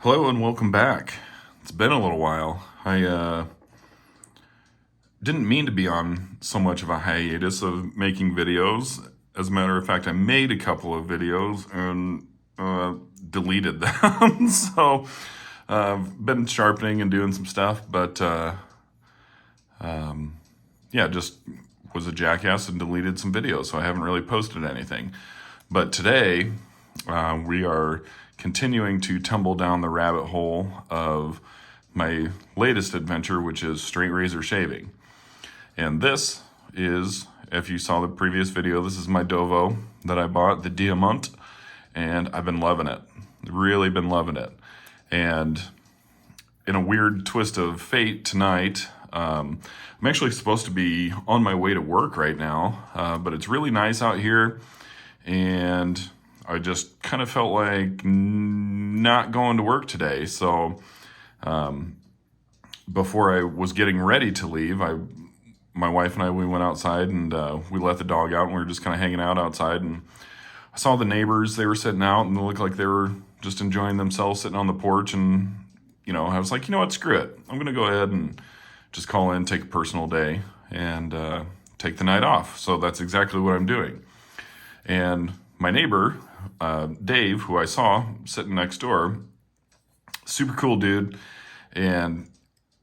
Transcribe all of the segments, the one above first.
Hello and welcome back. It's been a little while. I didn't mean to be on so much of a hiatus of making videos. As a matter of fact, I made a couple of videos and deleted them. So I've been sharpening and doing some stuff, but yeah, just was a jackass and deleted some videos. So I haven't really posted anything. But today we are continuing to tumble down the rabbit hole of my latest adventure, which is straight razor shaving. And this is, if you saw the previous video, this is my Dovo that I bought, the Diamant, and I've been loving it. Really been loving it. And in a weird twist of fate tonight, I'm actually supposed to be on my way to work right now, but it's really nice out here, and I just kind of felt like not going to work today. So before I was getting ready to leave, my wife and I, we went outside and we let the dog out, and we were just kind of hanging out outside. And I saw the neighbors, they were sitting out and they looked like they were just enjoying themselves sitting on the porch. And, I was like, you know what, screw it. I'm going to go ahead and just call in, take a personal day, and take the night off. So that's exactly what I'm doing. And my neighbor, Dave, who I saw sitting next door, super cool dude. And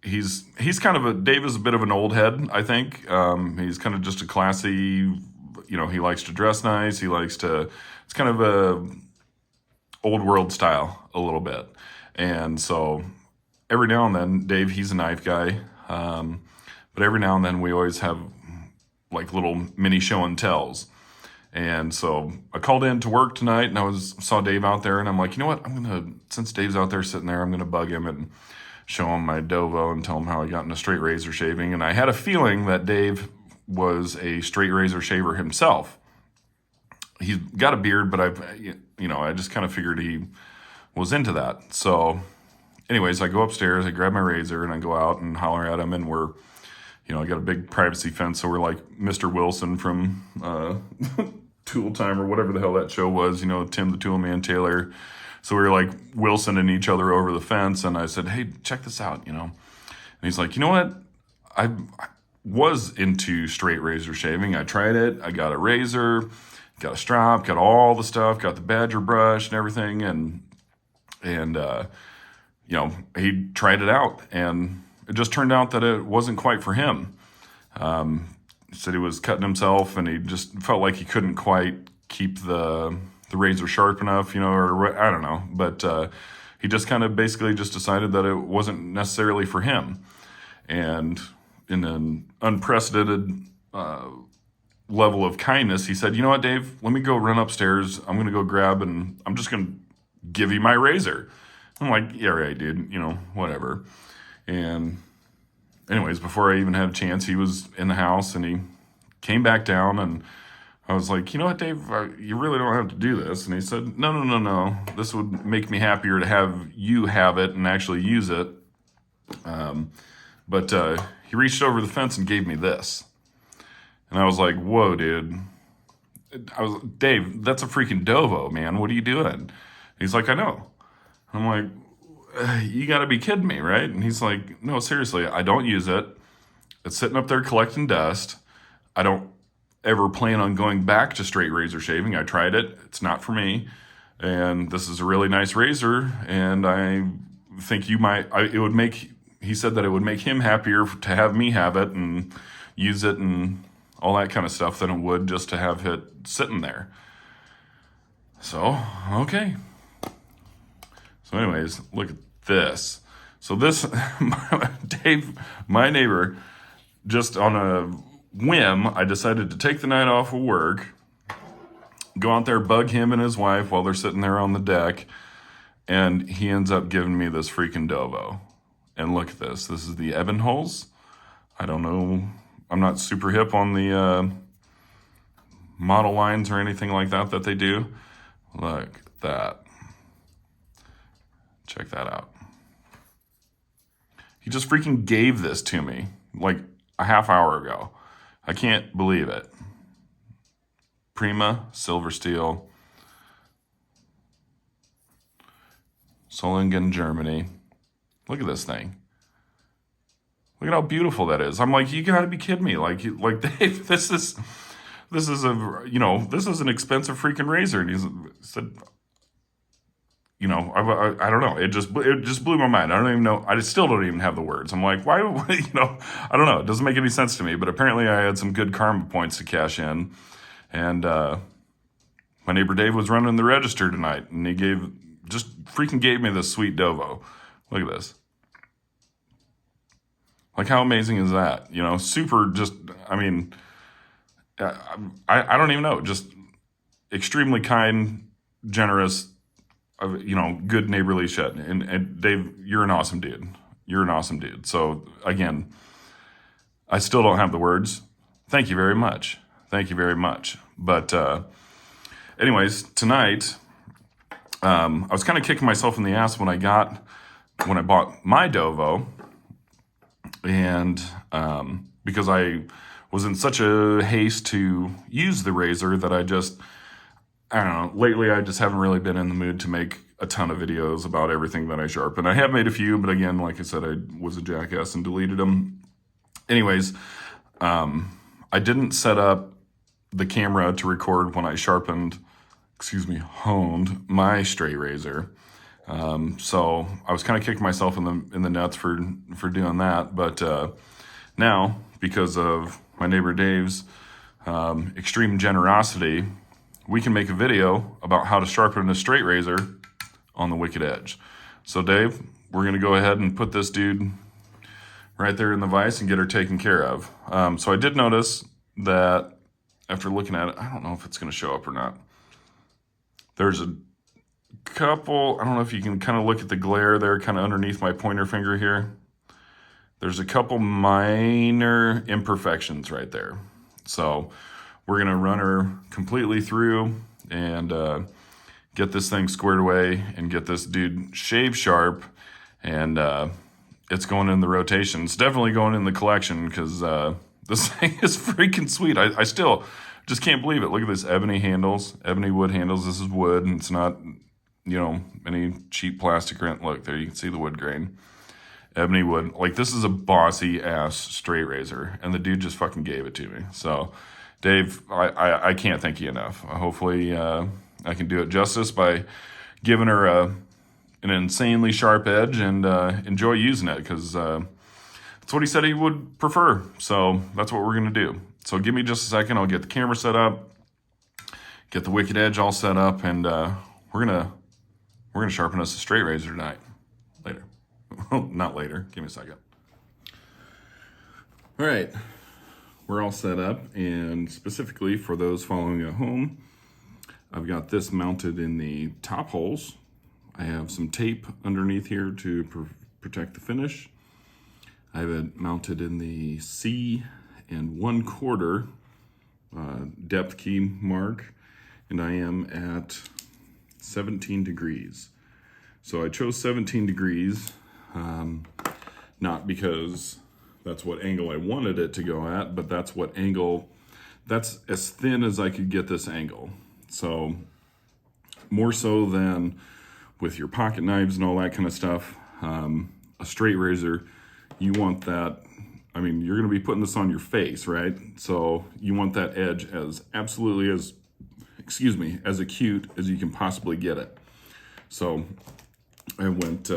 he's kind of Dave is a bit of an old head, I think. He's kind of just a classy, he likes to dress nice. It's kind of a old world style a little bit. And so every now and then, Dave, he's a knife guy. But every now and then we always have like little mini show and tells. And so I called in to work tonight and saw Dave out there, and I'm like, you know what? Since Dave's out there sitting there, I'm going to bug him and show him my Dovo and tell him how I got into straight razor shaving. And I had a feeling that Dave was a straight razor shaver himself. He's got a beard, but I just kind of figured he was into that. So anyways, I go upstairs, I grab my razor, and I go out and holler at him, and I got a big privacy fence, so we're like Mr. Wilson from Tool Time or whatever the hell that show was, Tim the Tool Man Taylor. So we were like Wilsoning each other over the fence, and I said, hey, check this out, And he's like, you know what? I was into straight razor shaving. I tried it. I got a razor, got a strop, got all the stuff, got the Badger brush and everything, and he tried it out, and it just turned out that it wasn't quite for him. He said he was cutting himself, and he just felt like he couldn't quite keep the razor sharp enough, or I don't know. But he just kind of basically just decided that it wasn't necessarily for him. And in an unprecedented level of kindness, he said, you know what, Dave, let me go run upstairs. I'm going to go grab, and I'm just going to give you my razor. I'm like, yeah, right, dude, whatever. And anyways, before I even had a chance, he was in the house, and he came back down, and I was like, you know what, Dave, you really don't have to do this. And he said, no. This would make me happier to have you have it and actually use it. But he reached over the fence and gave me this. And I was like, whoa, dude. Dave, that's a freaking Dovo, man. What are you doing? He's like, I know. I'm like, you got to be kidding me, right? And he's like, no, seriously, I don't use it. It's sitting up there collecting dust. I don't ever plan on going back to straight razor shaving. I tried it. It's not for me. And this is a really nice razor. And I think he said that it would make him happier to have me have it and use it and all that kind of stuff than it would just to have it sitting there. So, okay. So anyways, look at this. So this, Dave, my neighbor, just on a whim, I decided to take the night off of work, go out there, bug him and his wife while they're sitting there on the deck, and he ends up giving me this freaking Dovo. And look at this. This is the Ebenholz. I don't know. I'm not super hip on the model lines or anything like that they do. Look at that. Check that out. He just freaking gave this to me like a half hour ago. I can't believe it. Prima, silver steel. So Solingen, Germany. Look at this thing. Look at how beautiful that is. I'm like, you gotta be kidding me. Like Dave, this is this is an expensive freaking razor. And he said, I don't know. It just blew my mind. I don't even know. I still don't even have the words. I'm like, why? I don't know. It doesn't make any sense to me. But apparently, I had some good karma points to cash in, and my neighbor Dave was running the register tonight, and he freaking gave me this sweet Dovo. Look at this. Like, how amazing is that? Super. Just, I mean, I don't even know. Just extremely kind, generous. Good neighborly shit. And Dave, you're an awesome dude. You're an awesome dude. So again, I still don't have the words. Thank you very much. Thank you very much. But anyways, tonight, I was kind of kicking myself in the ass when I bought my Dovo, and because I was in such a haste to use the razor that I don't know, lately I just haven't really been in the mood to make a ton of videos about everything that I sharpen. I have made a few, but again, like I said, I was a jackass and deleted them. Anyways, I didn't set up the camera to record when I honed my straight razor. So I was kind of kicking myself in the nuts for doing that. But now, because of my neighbor Dave's extreme generosity, we can make a video about how to sharpen a straight razor on the wicked edge. So Dave, we're going to go ahead and put this dude right there in the vise and get her taken care of. So I did notice that after looking at it, I don't know if it's going to show up or not. There's a couple, I don't know if you can kind of look at the glare there kind of underneath my pointer finger here. There's a couple minor imperfections right there. So we're going to run her completely through and get this thing squared away and get this dude shave sharp. And it's going in the rotation. It's definitely going in the collection because this thing is freaking sweet. I still just can't believe it. Look at this ebony wood handles. This is wood, and it's not, any cheap plastic or anything. Look, there you can see the wood grain. Ebony wood. Like, this is a bossy ass straight razor, and the dude just fucking gave it to me. So Dave, I can't thank you enough. Hopefully I can do it justice by giving her an insanely sharp edge and enjoy using it, because that's what he said he would prefer. So that's what we're going to do. So give me just a second. I'll get the camera set up, get the wicked edge all set up, and we're gonna sharpen us a straight razor tonight. Later. Not later. Give me a second. All right. We're all set up, and specifically for those following at home, I've got this mounted in the top holes. I have some tape underneath here to protect the finish. I have it mounted in the C and 1/4 depth key mark, and I am at 17 degrees. So I chose 17 degrees, not because that's what angle I wanted it to go at, but that's as thin as I could get this angle. So more so than with your pocket knives and all that kind of stuff, a straight razor, you want that, you're going to be putting this on your face, right? So you want that edge as acute as you can possibly get it. So I went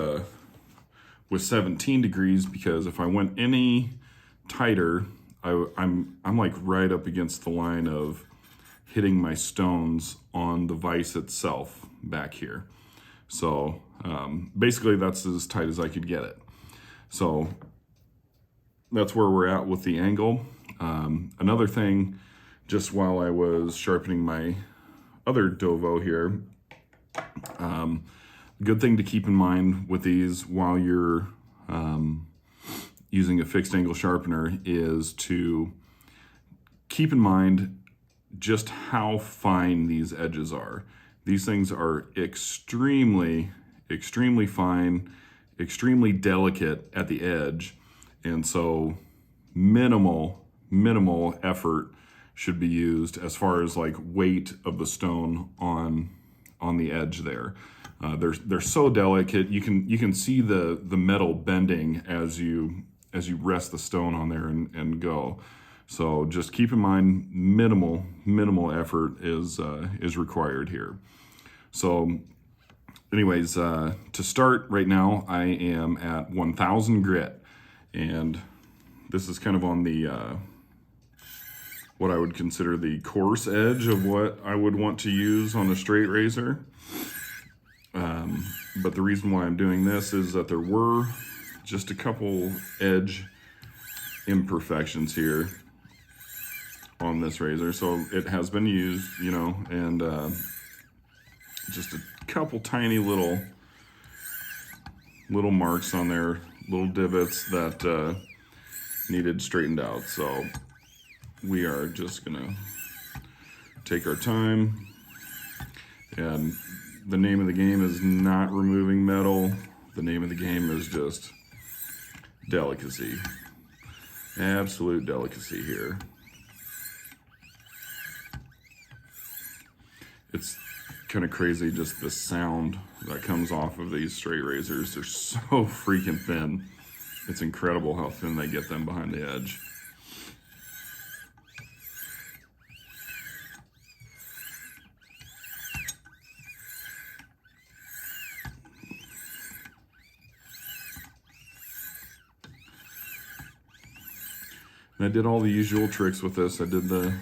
with 17 degrees because if I went any tighter, I'm like right up against the line of hitting my stones on the vise itself back here. So basically that's as tight as I could get it. So that's where we're at with the angle. Another thing, just while I was sharpening my other Dovo here, good thing to keep in mind with these while you're using a fixed angle sharpener is to keep in mind just how fine these edges are. These things are extremely, extremely fine, extremely delicate at the edge, and so minimal effort should be used as far as like weight of the stone on the edge there. They're so delicate. You can see the metal bending as you rest the stone on there and go. So just keep in mind minimal effort is required here. So anyways, to start right now, I am at 1000 grit, and this is kind of on the what I would consider the coarse edge of what I would want to use on a straight razor. But the reason why I'm doing this is that there were just a couple edge imperfections here on this razor. So it has been used, you know, and just a couple tiny little marks on there, little divots that needed straightened out. So we are just gonna take our time, and the name of the game is not removing metal. The name of the game is just delicacy. Absolute delicacy here. It's kind of crazy just the sound that comes off of these straight razors. They're so freaking thin. It's incredible how thin they get them behind the edge. And I did all the usual tricks with this. I did the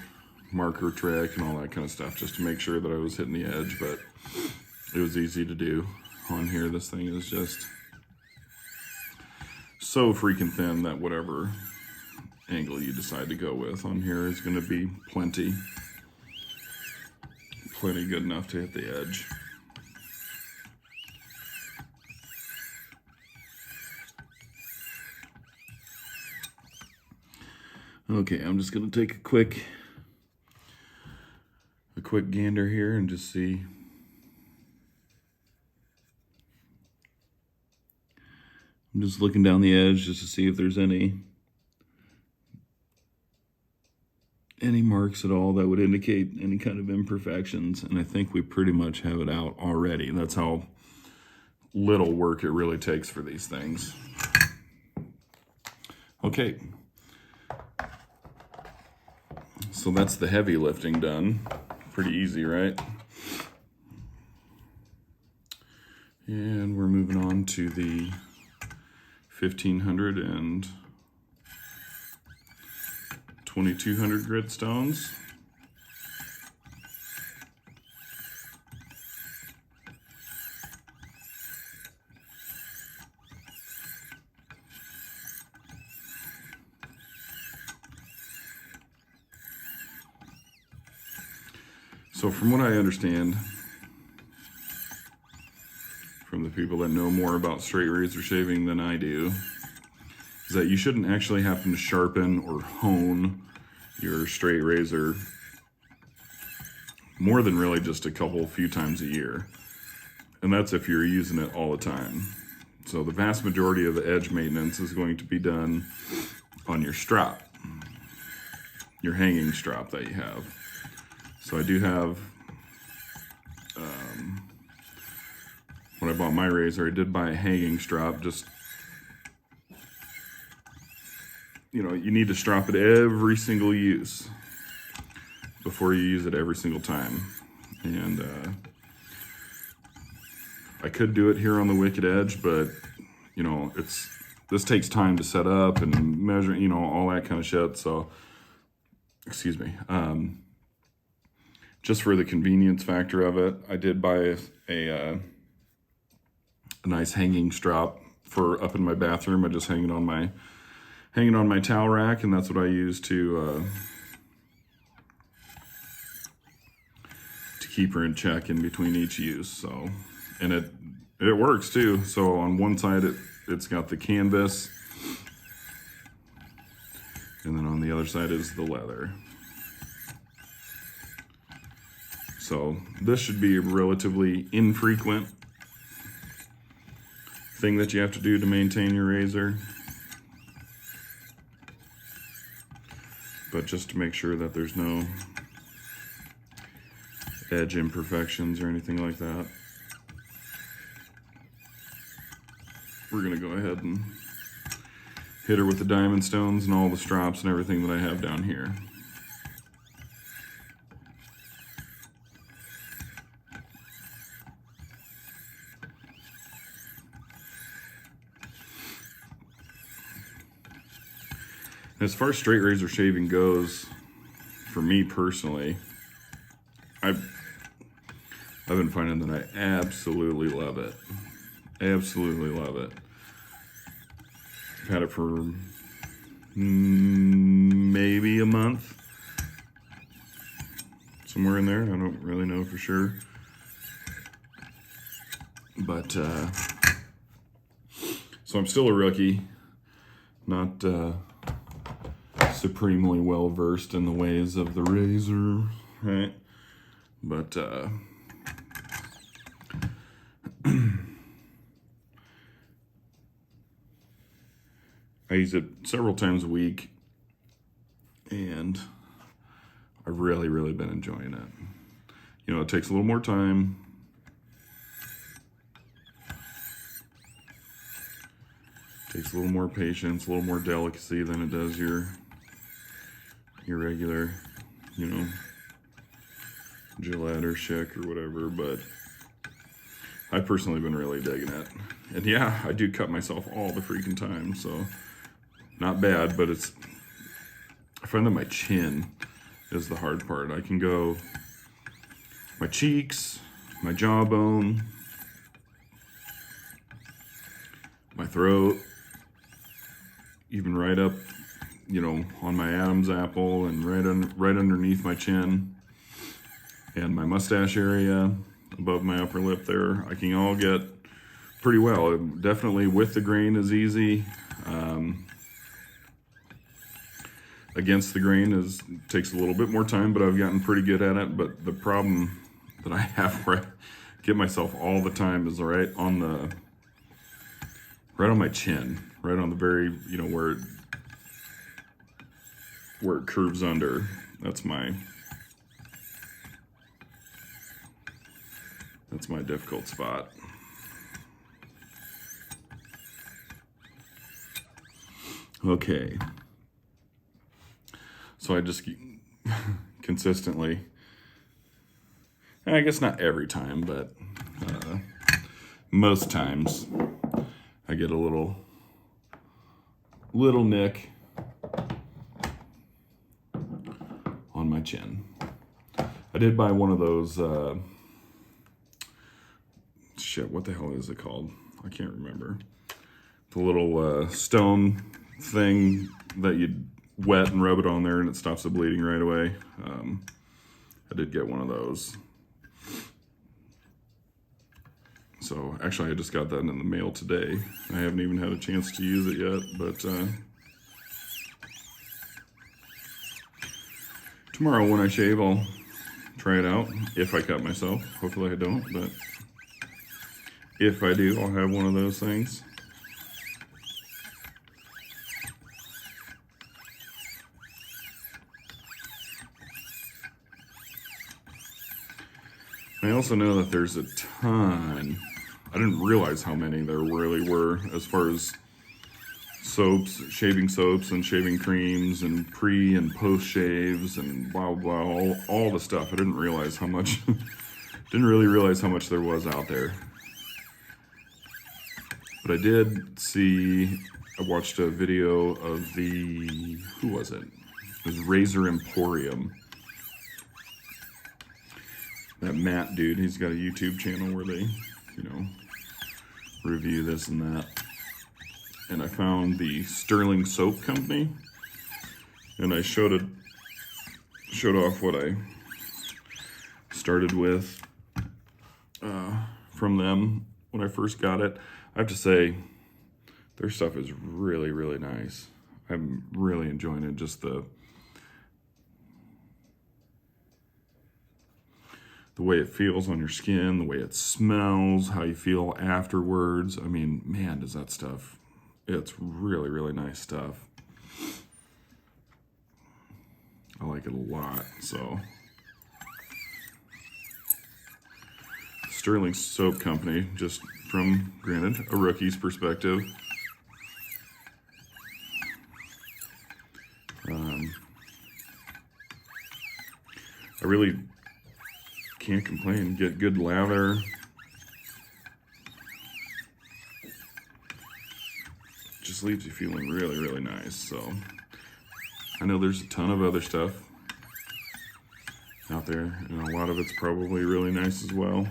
marker trick and all that kind of stuff just to make sure that I was hitting the edge, but it was easy to do. On here, this thing is just so freaking thin that whatever angle you decide to go with on here is going to be plenty good enough to hit the edge. Okay, I'm just gonna take a quick gander here and just see. I'm just looking down the edge just to see if there's any marks at all that would indicate any kind of imperfections, and I think we pretty much have it out already. That's how little work it really takes for these things. Okay. So that's the heavy lifting done. Pretty easy, right? And we're moving on to the 1500 and 2200 grit stones. So from what I understand, from the people that know more about straight razor shaving than I do, is that you shouldn't actually have to sharpen or hone your straight razor more than really just a few times a year. And that's if you're using it all the time. So the vast majority of the edge maintenance is going to be done on your strap, your hanging strap that you have. So I do have, when I bought my razor, I did buy a hanging strap. Just, you know, you need to strap it every single use before you use it every single time. And I could do it here on the wicked edge, but, you know, this takes time to set up and measure, you know, all that kind of shit. So, excuse me. Just for the convenience factor of it, I did buy a nice hanging strap for up in my bathroom. I just hang it on my towel rack, and that's what I use to keep her in check in between each use. So, and it works too. So on one side it's got the canvas, and then on the other side is the leather. So this should be a relatively infrequent thing that you have to do to maintain your razor. But just to make sure that there's no edge imperfections or anything like that. we're gonna go ahead and hit her with the diamond stones and all the strops and everything that I have down here. As far as straight razor shaving goes, for me personally, I've been finding that I absolutely love it. Absolutely love it. I've had it for maybe a month. Somewhere in there. I don't really know for sure. But, so I'm still a rookie. Not supremely well versed in the ways of the razor, right? But, I use it several times a week, and I've really been enjoying it. You know, it takes a little more time. Takes a little more patience, a little more delicacy than it does your regular, you know, Gillette or Schick or whatever, but I've personally been really digging it. And yeah, I do cut myself all the freaking time, so not bad, but I find that my chin is the hard part. I can go my cheeks, my jawbone, my throat, even right up, you know, on my Adam's apple and right underneath my chin and my mustache area above my upper lip there. I can all get pretty well. Definitely with the grain is easy. Against the grain takes a little bit more time, but I've gotten pretty good at it. But the problem that I have where I get myself all the time is right on my chin, right on the very, you know, where it curves under. That's my difficult spot. Okay. So I just consistently, I guess not every time, but most times I get a little nick on my chin. I did buy one of those, what the hell is it called? I can't remember. The little stone thing that you wet and rub it on there and it stops the bleeding right away. I did get one of those. So actually I just got that in the mail today. I haven't even had a chance to use it yet, but tomorrow when I shave I'll try it out. If I cut myself, hopefully I don't, but if I do, I'll have one of those things. I also know that there's a ton. I didn't realize how many there really were as far as soaps, shaving soaps and shaving creams and pre and post shaves and blah, blah, all the stuff. I didn't realize how much, didn't really realize how much there was out there. But I did see, I watched a video of who was it? It was Razor Emporium. That Matt dude, he's got a YouTube channel where they, you know, review this and that. And I found the Sterling Soap Company, and I showed off what I started with from them when I first got it. I have to say, their stuff is really nice. I'm really enjoying it. Just the way it feels on your skin, the way it smells, how you feel afterwards. I mean, man, does that stuff, it's really nice stuff. I like it a lot, so. Sterling Soap Company, just from, granted, a rookie's perspective. I really can't complain. Get good lather. Just leaves you feeling really, really nice. So I know there's a ton of other stuff out there, and a lot of it's probably really nice as well.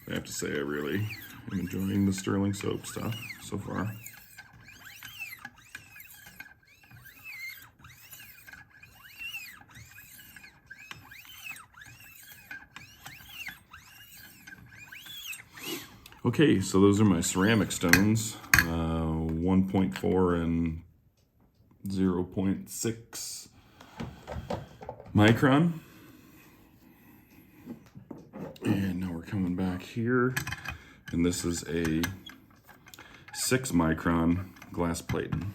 I have to say I really am enjoying the Sterling soap stuff so far. Okay, so those are my ceramic stones, 1.4 and 0.6 micron. And now we're coming back here, and this is a 6 micron glass plating.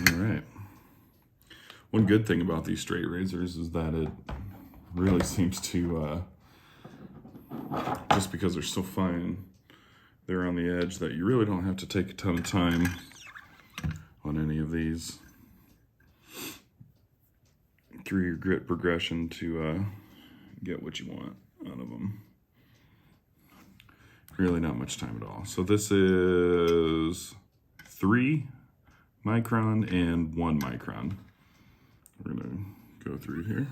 All right. One good thing about these straight razors is that it really seems to, just because they're so fine, they're on the edge, that you really don't have to take a ton of time on any of these through your grit progression to get what you want out of them. Really not much time at all. So this is 3 micron and 1 micron. We're gonna go through here.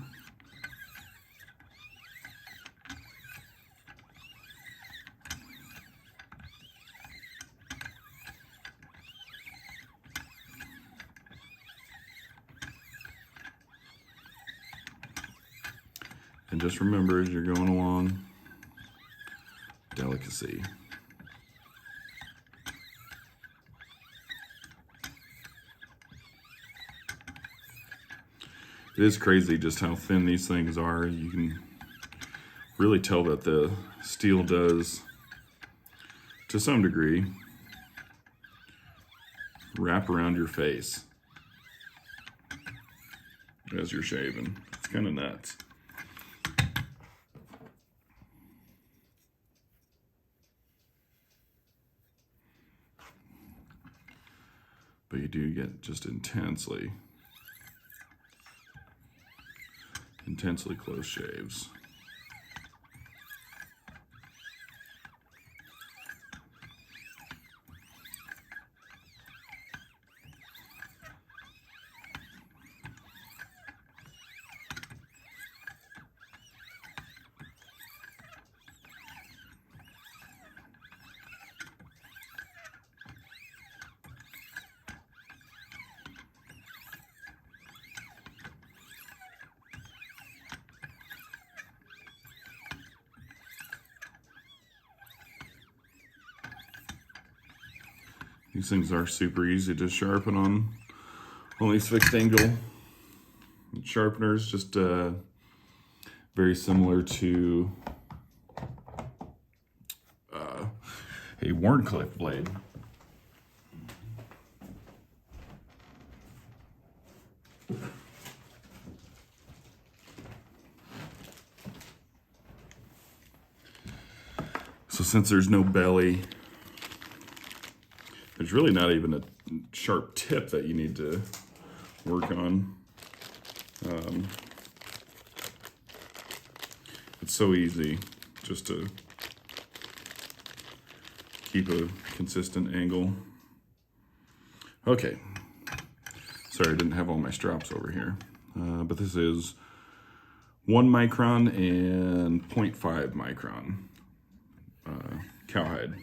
And just remember, as you're going along, delicacy. It is crazy just how thin these things are. You can really tell that the steel does, to some degree, wrap around your face as you're shaving. It's kind of nuts. But you do get just intensely close shaves. These things are super easy to sharpen on these fixed angle sharpeners, just very similar to a Warncliffe blade. So since there's no belly, there's really not even a sharp tip that you need to work on. It's so easy just to keep a consistent angle. Okay, sorry I didn't have all my straps over here, but this is 1 micron and 0.5 micron cowhide.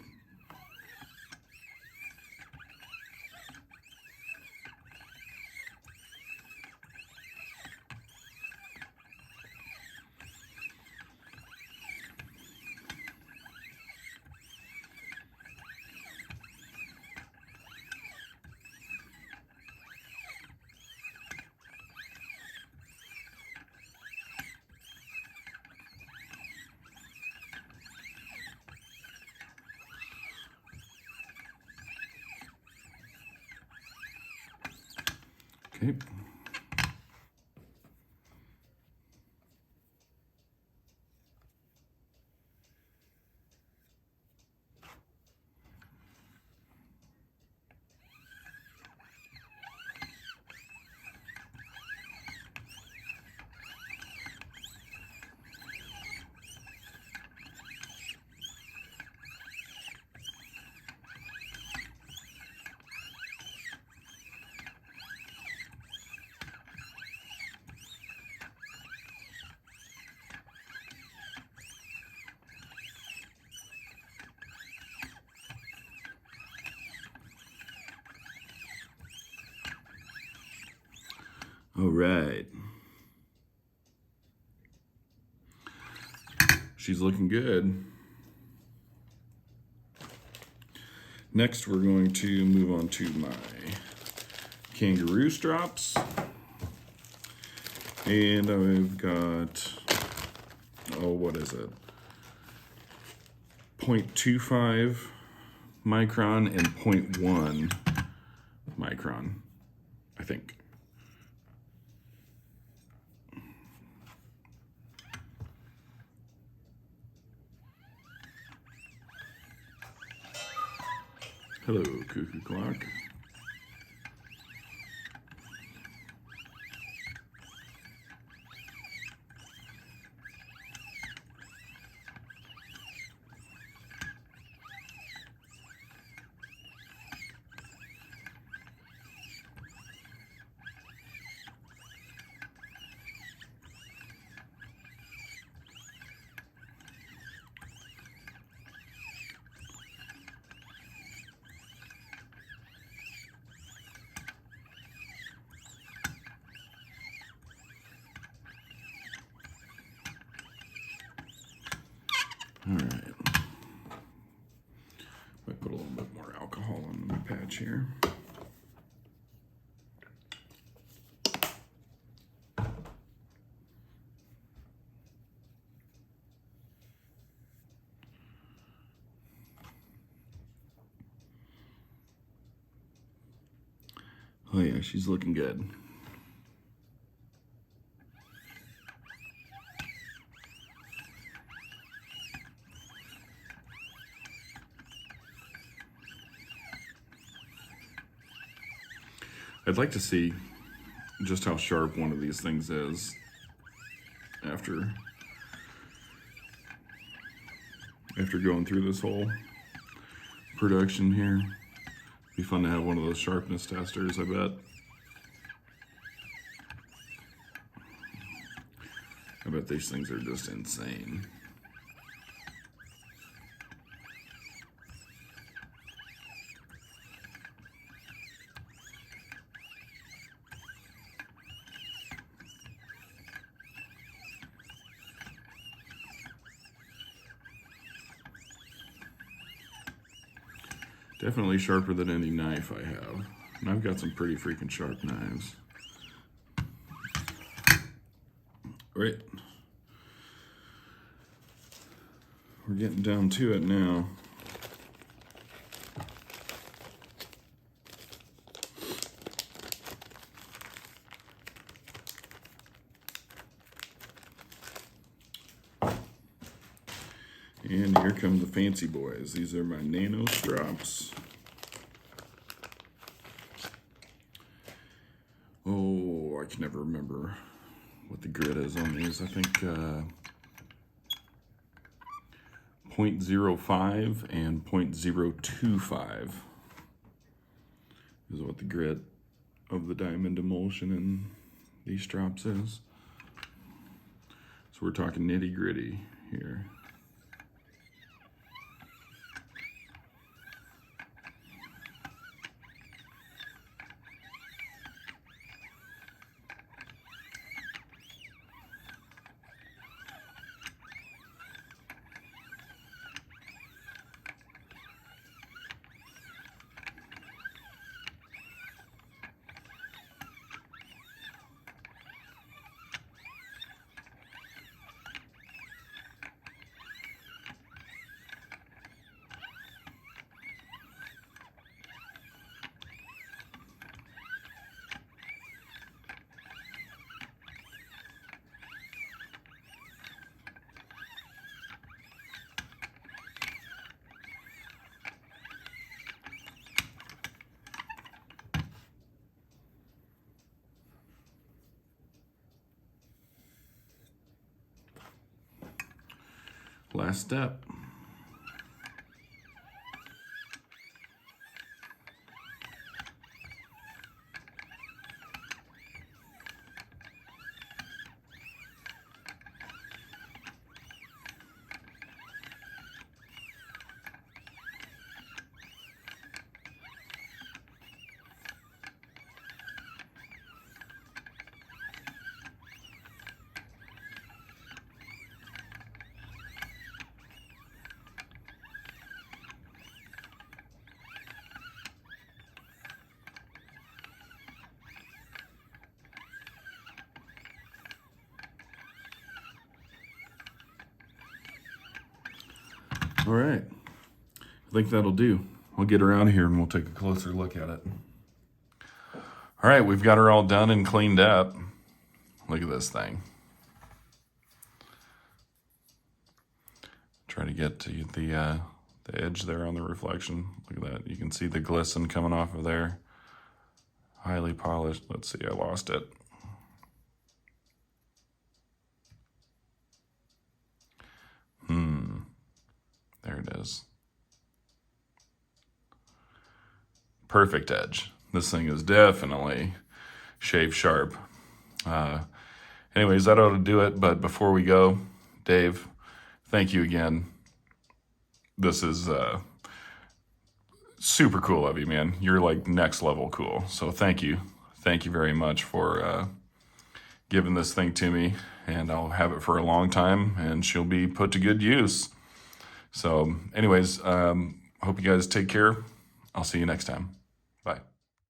Okay. All right. She's looking good. Next, we're going to move on to my kangaroo strops. And I've got, what is it? 0.25 micron and 0.1 micron, I think. Hello, cuckoo clock. All right. I put a little bit more alcohol on the patch here. Oh yeah, she's looking good. I'd like to see just how sharp one of these things is after going through this whole production here. Be fun to have one of those sharpness testers, I bet. I bet these things are just insane. Definitely sharper than any knife I have. And I've got some pretty freaking sharp knives. Right. We're getting down to it now. And here come the fancy boys. These are my nano strops. Oh, I can never remember what the grit is on these. I think 0.05 and 0.025 is what the grit of the diamond emulsion in these strops is. So we're talking nitty gritty here. Last step. All right, I think that'll do. We'll get around here and we'll take a closer look at it. All right, we've got her all done and cleaned up. Look at this thing. Try to get to the edge there on the reflection. Look at that. You can see the glisten coming off of there. Highly polished. Let's see, I lost it. There it is. Perfect edge. This thing is definitely shave sharp. Anyways, that ought to do it. But before we go, Dave, thank you again. This is super cool of you, man. You're like next level cool. So thank you. Thank you very much for giving this thing to me. And I'll have it for a long time and she'll be put to good use. So anyways, hope you guys take care. I'll see you next time.